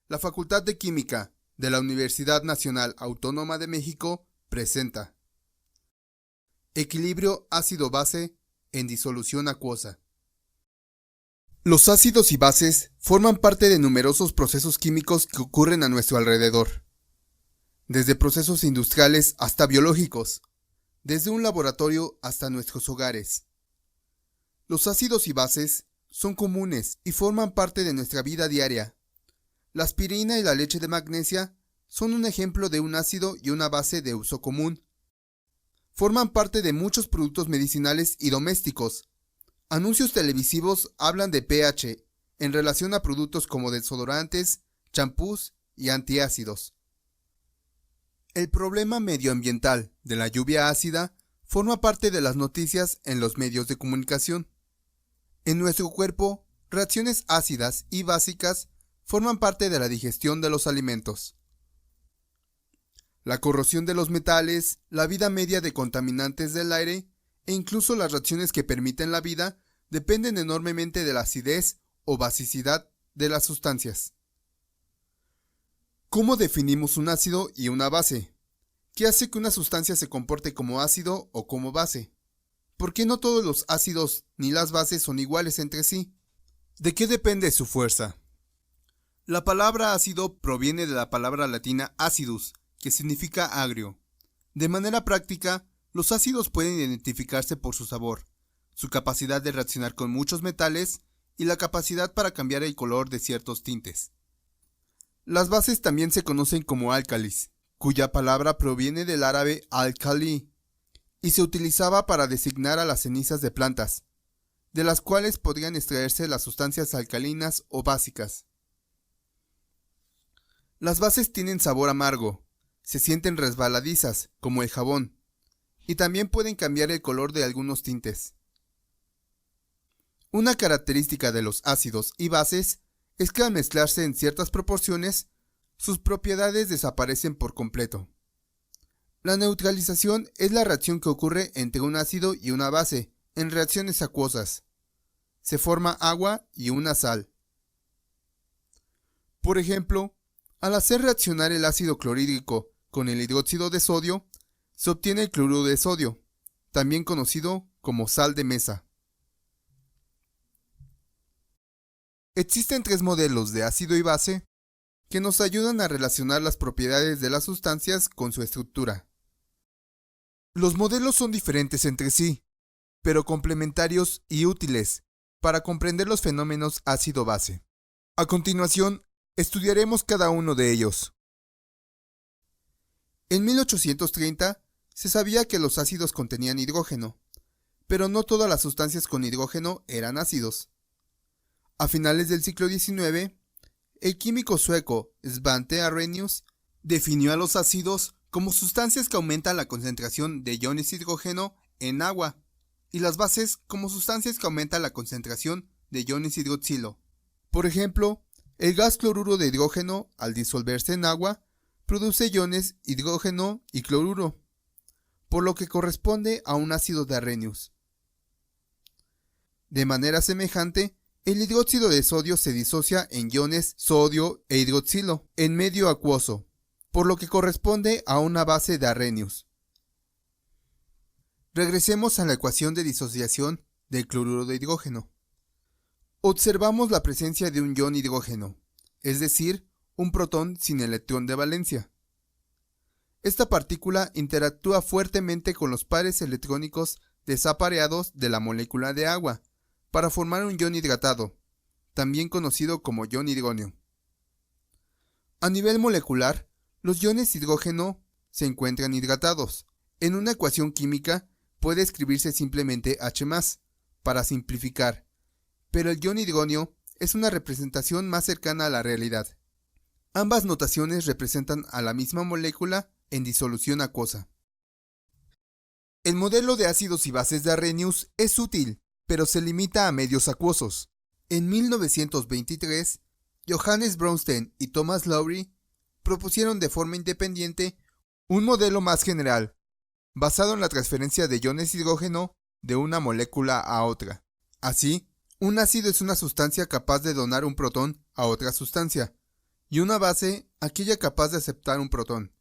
La Facultad de Química de la Universidad Nacional Autónoma de México presenta Equilibrio ácido-base en disolución acuosa. Los ácidos y bases forman parte de numerosos procesos químicos que ocurren a nuestro alrededor, desde procesos industriales hasta biológicos, desde un laboratorio hasta nuestros hogares. Los ácidos y bases son comunes y forman parte de nuestra vida diaria. La aspirina y la leche de magnesia son un ejemplo de un ácido y una base de uso común. Forman parte de muchos productos medicinales y domésticos. Anuncios televisivos hablan de pH en relación a productos como desodorantes, champús y antiácidos. El problema medioambiental de la lluvia ácida forma parte de las noticias en los medios de comunicación. En nuestro cuerpo, reacciones ácidas y básicas forman parte de la digestión de los alimentos. La corrosión de los metales, la vida media de contaminantes del aire e incluso las reacciones que permiten la vida dependen enormemente de la acidez o basicidad de las sustancias. ¿Cómo definimos un ácido y una base? ¿Qué hace que una sustancia se comporte como ácido o como base? ¿Por qué no todos los ácidos ni las bases son iguales entre sí? ¿De qué depende su fuerza? La palabra ácido proviene de la palabra latina acidus, que significa agrio. De manera práctica, los ácidos pueden identificarse por su sabor, su capacidad de reaccionar con muchos metales y la capacidad para cambiar el color de ciertos tintes. Las bases también se conocen como álcalis, cuya palabra proviene del árabe al-Khali y se utilizaba para designar a las cenizas de plantas, de las cuales podrían extraerse las sustancias alcalinas o básicas. Las bases tienen sabor amargo, se sienten resbaladizas, como el jabón, y también pueden cambiar el color de algunos tintes. Una característica de los ácidos y bases es que al mezclarse en ciertas proporciones, sus propiedades desaparecen por completo. La neutralización es la reacción que ocurre entre un ácido y una base en reacciones acuosas. Se forma agua y una sal. Por ejemplo, al hacer reaccionar el ácido clorhídrico con el hidróxido de sodio, se obtiene el cloruro de sodio, también conocido como sal de mesa. Existen tres modelos de ácido y base que nos ayudan a relacionar las propiedades de las sustancias con su estructura. Los modelos son diferentes entre sí, pero complementarios y útiles para comprender los fenómenos ácido-base. A continuación, estudiaremos cada uno de ellos. En 1830 se sabía que los ácidos contenían hidrógeno, pero no todas las sustancias con hidrógeno eran ácidos. A finales del siglo XIX, el químico sueco Svante Arrhenius definió a los ácidos como sustancias que aumentan la concentración de iones hidrógeno en agua y las bases como sustancias que aumentan la concentración de iones hidroxilo. Por ejemplo, el gas cloruro de hidrógeno, al disolverse en agua, produce iones hidrógeno y cloruro, por lo que corresponde a un ácido de Arrhenius. De manera semejante, el hidróxido de sodio se disocia en iones sodio e hidroxilo en medio acuoso, por lo que corresponde a una base de Arrhenius. Regresemos a la ecuación de disociación del cloruro de hidrógeno. Observamos la presencia de un ion hidrógeno, es decir, un protón sin electrón de valencia. Esta partícula interactúa fuertemente con los pares electrónicos desapareados de la molécula de agua para formar un ion hidratado, también conocido como ion hidrógeno. A nivel molecular, los iones hidrógeno se encuentran hidratados. En una ecuación química puede escribirse simplemente H+, para simplificar, pero el ion hidrógeno es una representación más cercana a la realidad. Ambas notaciones representan a la misma molécula en disolución acuosa. El modelo de ácidos y bases de Arrhenius es útil, pero se limita a medios acuosos. En 1923, Johannes Brønsten y Thomas Lowry propusieron de forma independiente un modelo más general, basado en la transferencia de iones hidrógeno de una molécula a otra. Así, un ácido es una sustancia capaz de donar un protón a otra sustancia, y una base aquella capaz de aceptar un protón.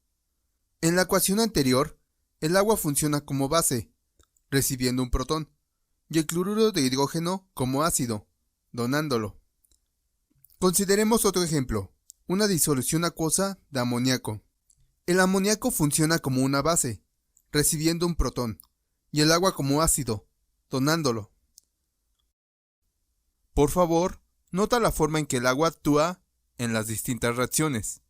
En la ecuación anterior, el agua funciona como base, recibiendo un protón, y el cloruro de hidrógeno como ácido, donándolo. Consideremos otro ejemplo, una disolución acuosa de amoníaco. El amoníaco funciona como una base, recibiendo un protón, y el agua como ácido, donándolo. Por favor, nota la forma en que el agua actúa en las distintas reacciones.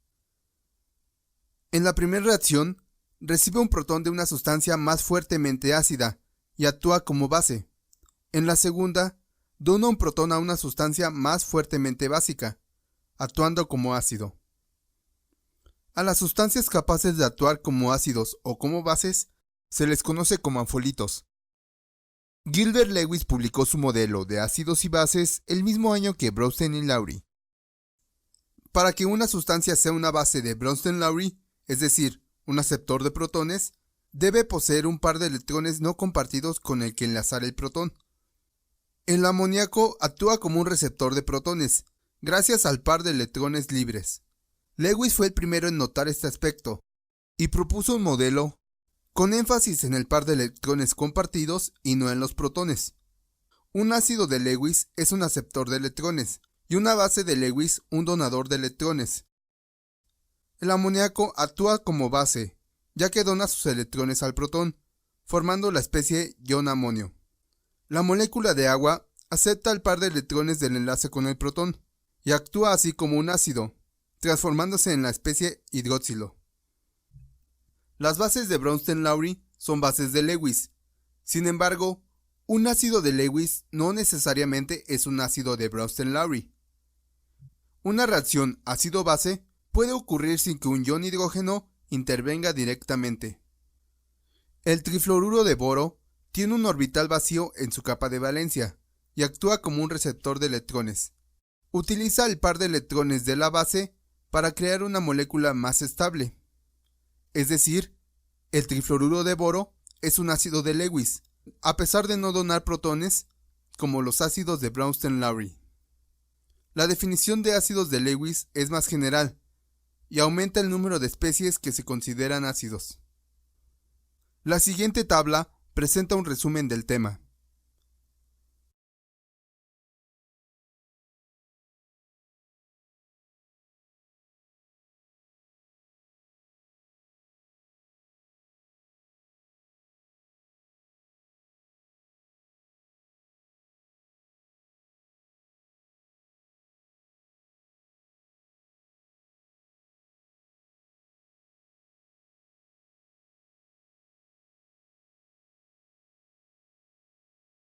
En la primera reacción, recibe un protón de una sustancia más fuertemente ácida y actúa como base. En la segunda, dona un protón a una sustancia más fuertemente básica, actuando como ácido. A las sustancias capaces de actuar como ácidos o como bases se les conoce como anfolitos. Gilbert Lewis publicó su modelo de ácidos y bases el mismo año que Bronsted y Lowry. Para que una sustancia sea una base de Bronsted-Lowry, es decir, un aceptor de protones, debe poseer un par de electrones no compartidos con el que enlazar el protón. El amoníaco actúa como un receptor de protones, gracias al par de electrones libres. Lewis fue el primero en notar este aspecto, y propuso un modelo con énfasis en el par de electrones compartidos y no en los protones. Un ácido de Lewis es un aceptor de electrones, y una base de Lewis un donador de electrones. El amoníaco actúa como base, ya que dona sus electrones al protón, formando la especie ion amonio. La molécula de agua acepta el par de electrones del enlace con el protón, y actúa así como un ácido, transformándose en la especie hidroxilo. Las bases de Bronsted-Lowry son bases de Lewis. Sin embargo, un ácido de Lewis no necesariamente es un ácido de Bronsted-Lowry. Una reacción ácido-base puede ocurrir sin que un ion hidrógeno intervenga directamente. El trifluoruro de boro tiene un orbital vacío en su capa de valencia y actúa como un receptor de electrones. Utiliza el par de electrones de la base para crear una molécula más estable. Es decir, el trifluoruro de boro es un ácido de Lewis, a pesar de no donar protones como los ácidos de Bronsted-Lowry. La definición de ácidos de Lewis es más general y aumenta el número de especies que se consideran ácidos. La siguiente tabla presenta un resumen del tema.